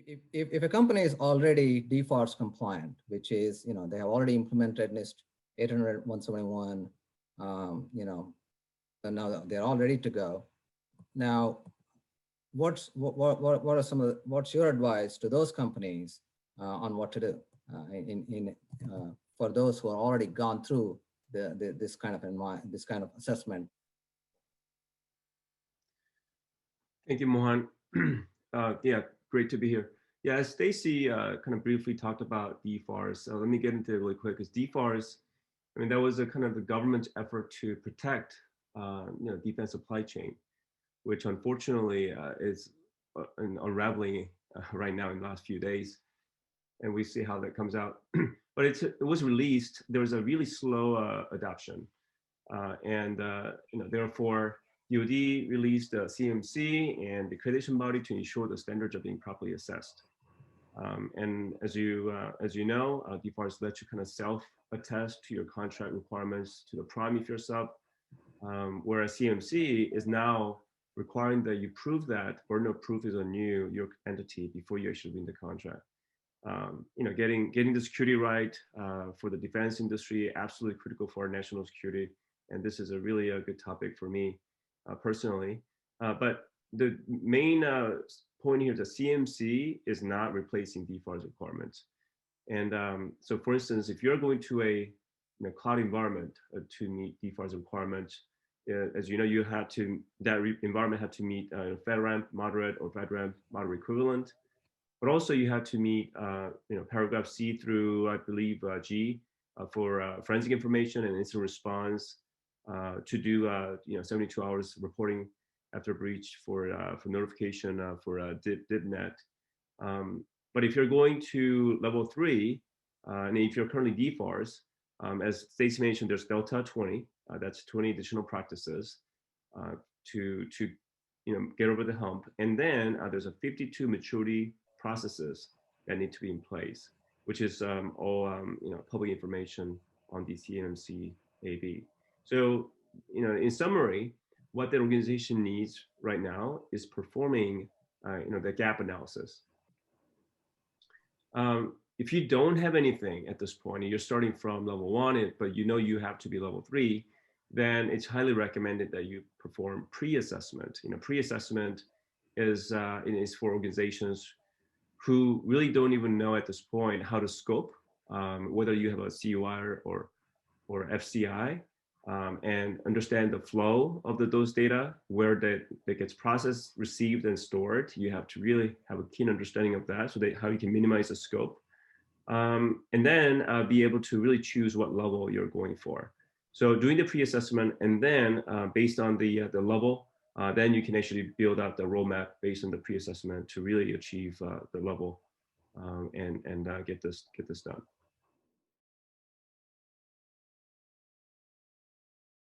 if a company is already DFARS compliant, which is, they have already implemented NIST 800, 171, and now they're all ready to go. Now, what are some of what's your advice to those companies on what to do for those who are already gone through this kind of assessment? Thank you, Mohan. Yeah, great to be here. Yeah, as Stacy kind of briefly talked about DFARS, let me get into it really quick. Because DFARS, I mean, that was a kind of the government's effort to protect, defense supply chain, which unfortunately is unraveling right now in the last few days, and we see how that comes out. But it was released. There was a really slow adoption, and therefore, DoD released the CMMC and the accreditation body to ensure the standards are being properly assessed. And as you know, DFARS lets you kind of self-attest to your contract requirements to the prime if you're sub, whereas CMMC is now requiring that you prove that burden of proof is on you, your entity, before you actually win the contract. Getting the security right for the defense industry, absolutely critical for our national security. And this is a really good topic for me personally. But the main point here is that CMMC is not replacing DFARS requirements. And so for instance, if you're going to a cloud environment to meet DFARS requirements, as you know, that environment had to meet FedRAMP moderate or FedRAMP moderate equivalent. But also you have to meet, paragraph C through, I believe, G for forensic information and incident response, to do 72 hours reporting after breach for notification for DIBnet. But if you're going to level 3, and if you're currently DFARS, as Stacey mentioned, there's Delta 20. That's 20 additional practices to get over the hump, and then there's a 52 maturity processes that need to be in place, which is all public information on the CMMC AB. So, in summary, what the organization needs right now is performing, the gap analysis. If you don't have anything at this point, and you're starting from level 1, but you have to be level 3, then it's highly recommended that you perform pre-assessment. Pre-assessment is for organizations who really don't even know at this point how to scope, whether you have a CUI or FCI, and understand the flow of those data, where that gets processed, received, and stored. You have to really have a keen understanding of that, so that how you can minimize the scope, and then be able to really choose what level you're going for. So doing the pre-assessment, and then based on the level, then you can actually build out the roadmap based on the pre-assessment to really achieve the level and get this done.